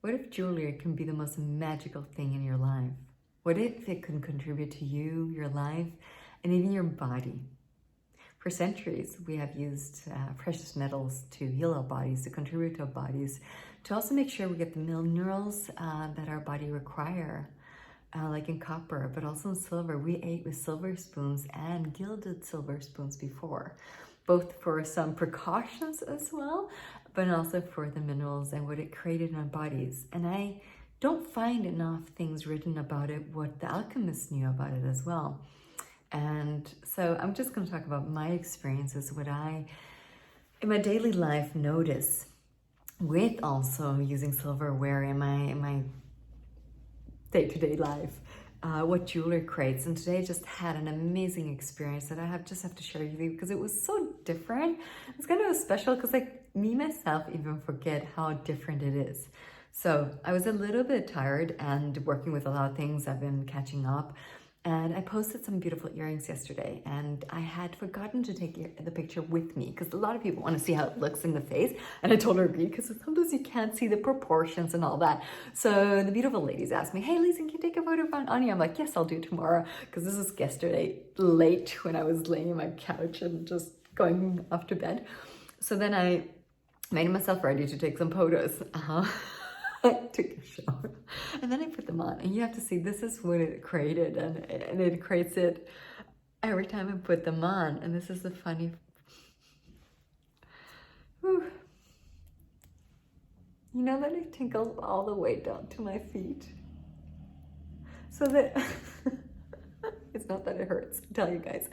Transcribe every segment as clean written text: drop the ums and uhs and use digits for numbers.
What if jewelry can be the most magical thing in your life? What if it can contribute to you, your life, and even your body? For centuries, we have used precious metals to heal our bodies, to contribute to our bodies, to also make sure we get the minerals that our body require, like in copper, but also in silver. We ate with silver spoons and gilded silver spoons before, both for some precautions as well, but also for the minerals and what it created in our bodies. And I don't find enough things written about it, what the alchemists knew about it as well. And so I'm just going to talk about my experiences, what I, in my daily life, notice with also using silverware in my day-to-day life, what jewelry creates. And today I just had an amazing experience that I just have to share with you because it was so different. It's kind of special because like me myself even forget how different it is. So I was a little bit tired and working with a lot of things. I've been catching up. And I posted some beautiful earrings yesterday, and I had forgotten to take the picture with me because a lot of people want to see how it looks in the face. And I told her agree because sometimes you can't see the proportions and all that. So the beautiful ladies asked me, hey, Lisa, can you take a photo of Anya? I'm like, yes, I'll do it tomorrow, because this is yesterday late when I was laying on my couch and just going off to bed. So then I made myself ready to take some photos. I took a shower and then I put them on, and you have to see this is what it created, and it creates it every time I put them on. And this is the funny, whew. You know that it tingles all the way down to my feet, so that it's not that it hurts, I'll tell you guys.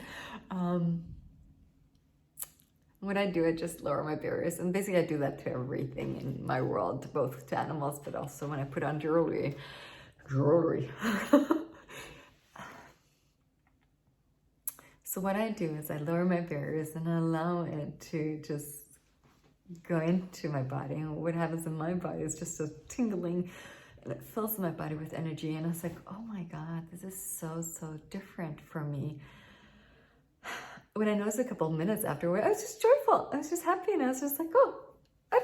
When I do, I just lower my barriers. And basically I do that to everything in my world, both to animals, but also when I put on jewelry. So what I do is I lower my barriers and I allow it to just go into my body. And what happens in my body is just a tingling, and it fills my body with energy. And I was like, oh my God, this is so, so different for me. When I noticed a couple of minutes afterward, I was just joyful. I was just happy. And I was just like, oh, I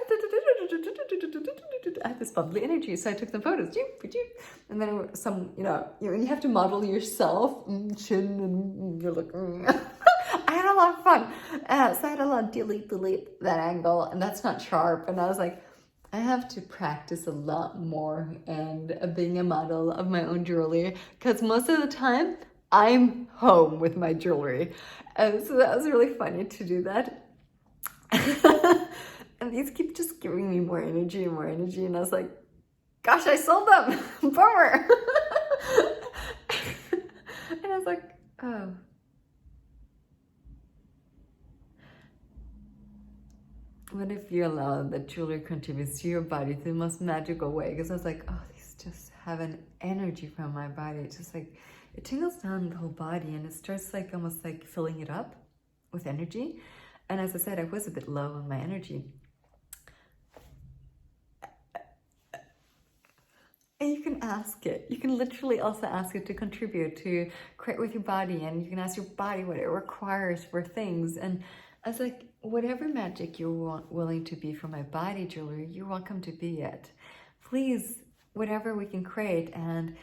had this bubbly energy. So I took some photos. And then some, you have to model yourself, chin, and you're like, I had a lot of fun. So I had a lot of delete that angle, and that's not sharp. And I was like, I have to practice a lot more and being a model of my own jewelry, because most of the time I'm home with my jewelry. And so that was really funny to do that. And these keep just giving me more energy and more energy. And I was like, gosh, I sold them. Bummer. And I was like, oh. What if you allow that jewelry contributes to your body in the most magical way? Because I was like, oh, these just have an energy from my body. It's just like, it tingles down the whole body, and it starts like almost like filling it up with energy. And as I said, I was a bit low on my energy. And you can ask it. You can literally also ask it to contribute, to create with your body. And you can ask your body what it requires for things. And I was like, whatever magic you're willing to be for my body jewelry, you're welcome to be it. Please, whatever we can create, and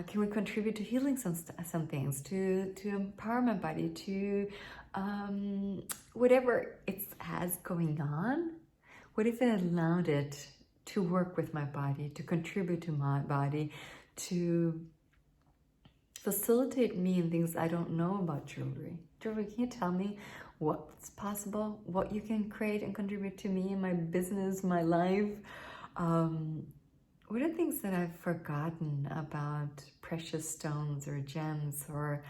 can we contribute to healing some things, to empower my body, to whatever it has going on? What if I allowed it to work with my body, to contribute to my body, to facilitate me in things I don't know about jewelry? Jewelry, can you tell me what's possible, what you can create and contribute to me in my business, my life? What are things that I've forgotten about precious stones or gems, or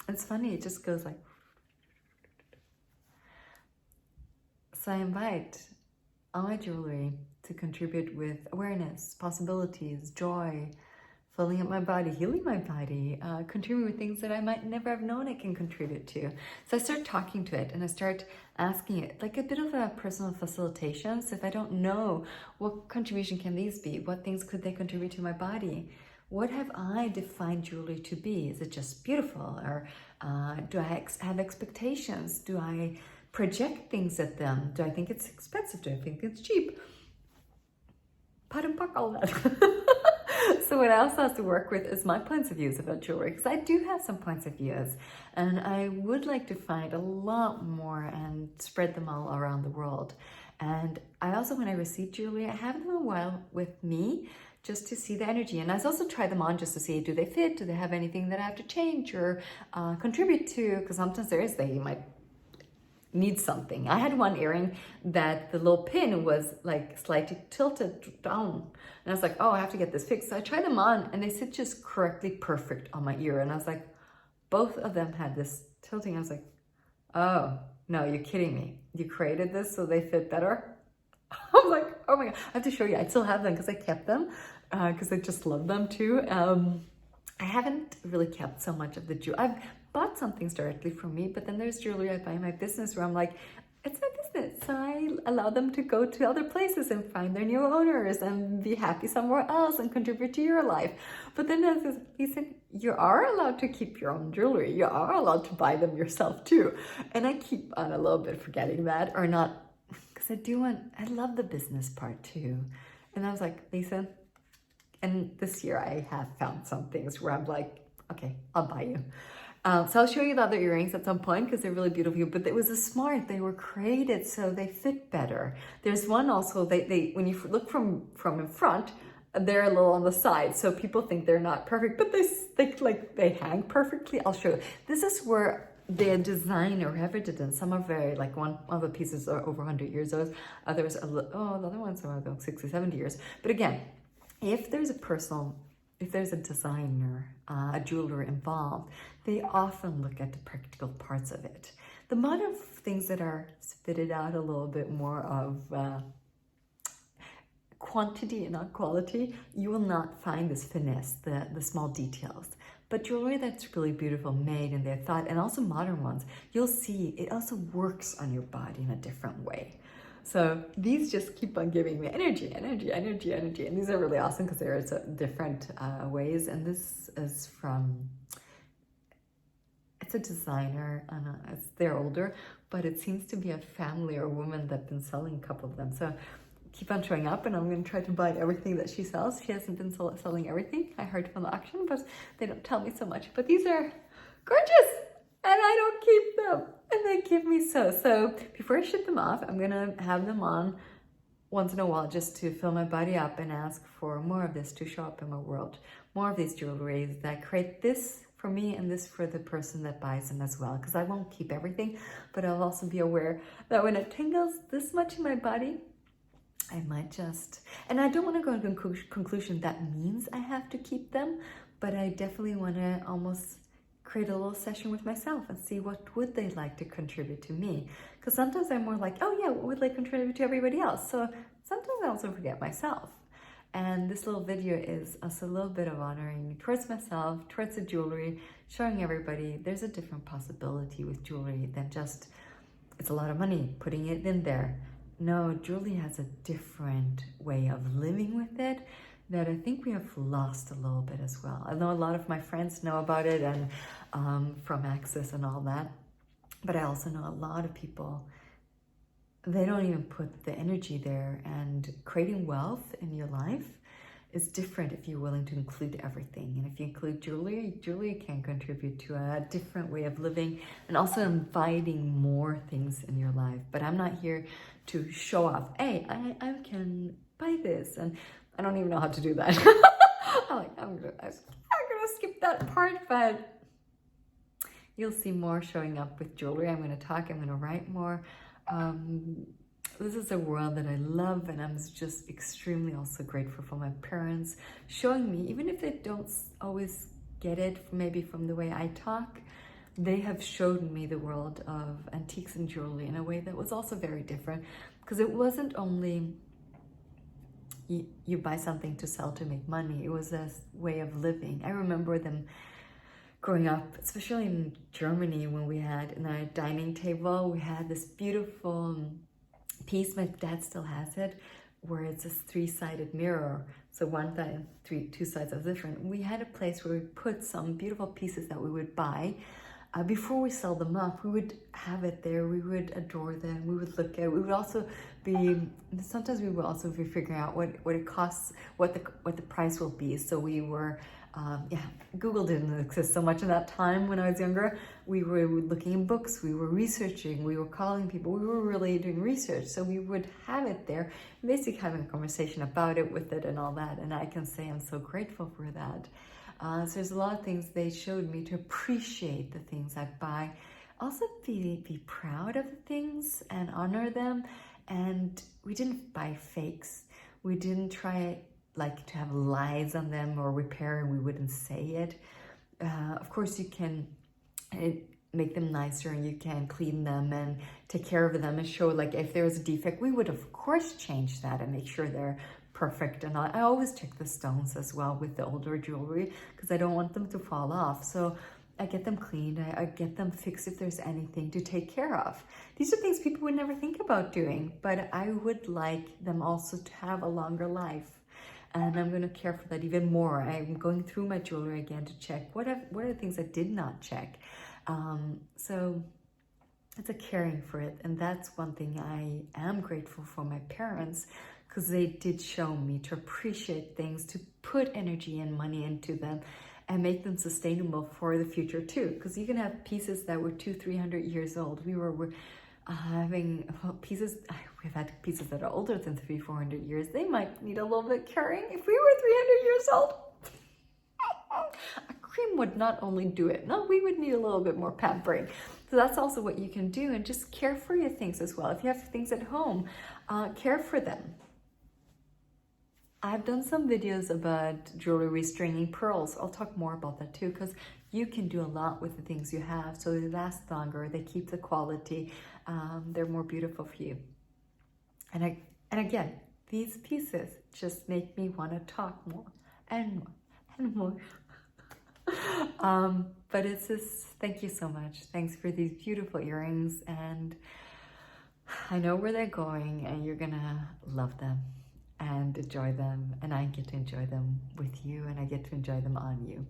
it's funny, it just goes like. So I invite all my jewelry to contribute with awareness, possibilities, joy, filling up my body, healing my body, contributing with things that I might never have known it can contribute to. So I start talking to it, and I start asking it, like a bit of a personal facilitation. So if I don't know, what contribution can these be? What things could they contribute to my body? What have I defined jewelry to be? Is it just beautiful? Or do I have expectations? Do I project things at them. Do I think it's expensive? Do I think it's cheap? Pot and puck, all that. So what I also have to work with is my points of views about jewelry, because I do have some points of views, and I would like to find a lot more and spread them all around the world. And I also, when I receive jewelry, I have them a while with me just to see the energy. And I also try them on just to see, do they fit? Do they have anything that I have to change or contribute to? Because sometimes you might need something. I had one earring that the little pin was like slightly tilted down. And I was like, oh, I have to get this fixed. So I tried them on and they sit just correctly perfect on my ear. And I was like, both of them had this tilting. I was like, oh, no, you're kidding me. You created this so they fit better? I was like, oh my God, I have to show you. I still have them because I kept them because I just love them too. I haven't really kept so much of the jewelry. I've bought some things directly from me, but then there's jewelry I buy in my business where I'm like, it's my business. So I allow them to go to other places and find their new owners and be happy somewhere else and contribute to your life. But then he said, you are allowed to keep your own jewelry. You are allowed to buy them yourself too. And I keep on a little bit forgetting that, or not, because I love the business part too. And I was like, Lisa, and this year I have found some things where I'm like, okay, I'll buy you. So I'll show you the other earrings at some point because they're really beautiful, but it was smart. They were created so they fit better. There's one also, they when you look from in front, they're a little on the side. So people think they're not perfect, but they hang perfectly. I'll show you. This is where the designer, whoever did them, some are very, like one of the pieces are over 100 years old. Others, the other ones are about 60, 70 years. But again, if there's a designer, a jeweler involved, they often look at the practical parts of it. The amount of things that are spitted out a little bit more of quantity and not quality, you will not find this finesse, the small details. But jewelry that's really beautiful, made in their thought, and also modern ones, you'll see it also works on your body in a different way. So these just keep on giving me energy. And these are really awesome because they're different ways. And this is it's a designer, they're older, but it seems to be a family or woman that's been selling a couple of them. So keep on showing up and I'm going to try to buy everything that she sells. She hasn't been selling everything, I heard from the auction, but they don't tell me so much. But these are gorgeous and I don't keep them. And they give me so before I ship them off, I'm gonna have them on once in a while just to fill my body up and ask for more of this to show up in my world. More of these jewelries that create this for me and this for the person that buys them as well. Because I won't keep everything, but I'll also be aware that when it tingles this much in my body, I might just, and I don't want to go to a conclusion that means I have to keep them, but I definitely want to almost create a little session with myself and see what would they like to contribute to me. Because sometimes I'm more like, oh yeah, what would they contribute to everybody else? So sometimes I also forget myself. And this little video is also a little bit of honoring towards myself, towards the jewelry, showing everybody there's a different possibility with jewelry than just, it's a lot of money, putting it in there. No, jewelry has a different way of living with it that I think we have lost a little bit as well. I know a lot of my friends know about it and from Access and all that, but I also know a lot of people, they don't even put the energy there, and creating wealth in your life is different if you're willing to include everything. And if you include jewelry can contribute to a different way of living and also inviting more things in your life. But I'm not here to show off, hey, I can buy this, and I don't even know how to do that. I'm gonna skip that part, but you'll see more showing up with jewelry. I'm gonna talk, I'm gonna write more. This is a world that I love, and I'm just extremely also grateful for my parents showing me, even if they don't always get it maybe from the way I talk, they have showed me the world of antiques and jewelry in a way that was also very different, because it wasn't only you buy something to sell to make money. It was a way of living. I remember them growing up, especially in Germany, when we had in our dining table, we had this beautiful piece, my dad still has it, where it's this three-sided mirror. So one side and two sides are different. We had a place where we put some beautiful pieces that we would buy before we sell them up, we would have it there, we would adore them, we would look at, we would also be, sometimes we would also be figuring out what it costs, what the price will be. So we were, Google didn't exist so much in that time when I was younger. We were looking in books, we were researching, we were calling people, we were really doing research. So we would have it there, basically having a conversation about it, with it and all that. And I can say I'm so grateful for that. So there's a lot of things they showed me to appreciate the things I buy. Also be proud of the things and honor them. And we didn't buy fakes. We didn't try like to have lies on them or repair, and we wouldn't say it. Of course you can make them nicer, and you can clean them and take care of them and show, like, if there was a defect, we would of course change that and make sure they're perfect. And I always check the stones as well with the older jewelry, because I don't want them to fall off. So I get them cleaned, I get them fixed if there's anything to take care of. These are things people would never think about doing, but I would like them also to have a longer life. And I'm going to care for that even more. I'm going through my jewelry again to check what are the things I did not check. So it's a caring for it. And that's one thing I am grateful for my parents, because they did show me to appreciate things, to put energy and money into them and make them sustainable for the future too. Because you can have pieces that were 200-300 years old. We were having pieces, we've had pieces that are older than 300-400 years. They might need a little bit caring. If we were 300 years old, a cream would not only do it. No, we would need a little bit more pampering. So that's also what you can do, and just care for your things as well. If you have things at home, care for them. I've done some videos about jewelry stringing pearls. I'll talk more about that too, because you can do a lot with the things you have, so they last longer, they keep the quality, they're more beautiful for you. And again, these pieces just make me want to talk more and more and more. But it's just, thank you so much. Thanks for these beautiful earrings, and I know where they're going, and you're gonna love them and enjoy them, and I get to enjoy them with you, and I get to enjoy them on you.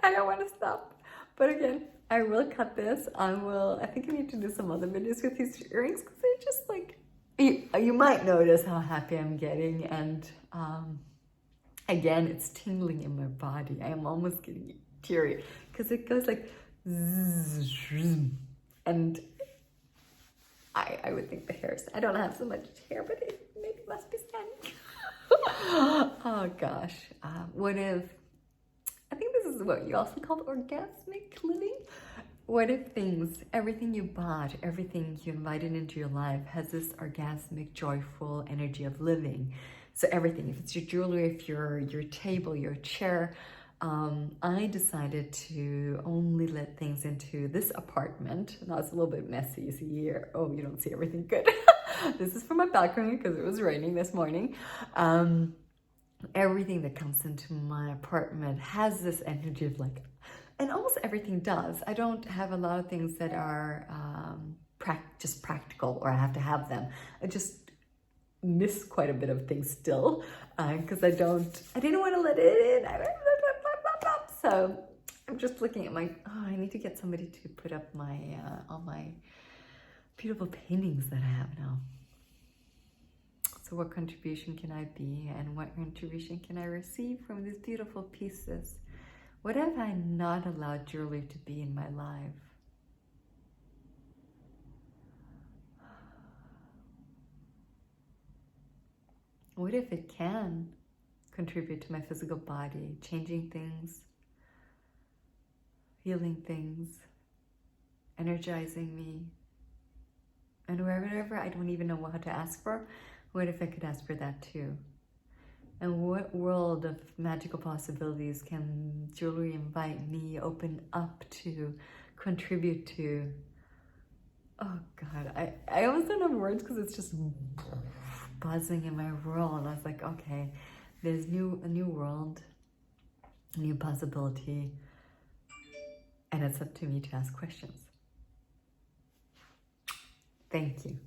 I don't want to stop, but again, I will cut this. I think I need to do some other videos with these earrings, because they're just like, you might notice how happy I'm getting, and again, it's tingling in my body. I am almost getting teary, because it goes like zzz, and I would think the hairs, I don't have so much hair, but it maybe must be standing. Oh gosh, what if, I think this is what you also call orgasmic living. What if everything you bought, everything you invited into your life has this orgasmic, joyful energy of living? So everything, if it's your jewelry, if your table, your chair, I decided to only let things into this apartment. Now it's a little bit messy, you see here. Oh, you don't see everything good. This is from my balcony because it was raining this morning. Everything that comes into my apartment has this energy of like, and almost everything does. I don't have a lot of things that are just practical, or I have to have them. I just miss quite a bit of things still, because I didn't want to let it in. So I'm just looking at I need to get somebody to put up all my beautiful paintings that I have now. So what contribution can I be, and what contribution can I receive from these beautiful pieces? What have I not allowed jewelry to be in my life? What if it can contribute to my physical body, changing things, healing things, energizing me, and wherever I don't even know what to ask for, what if I could ask for that too? And what world of magical possibilities can jewelry invite me open up to, contribute to? Oh God, I almost don't have words, because it's just buzzing in my world. I was like, okay, there's a new world, a new possibility, and it's up to me to ask questions. Thank you.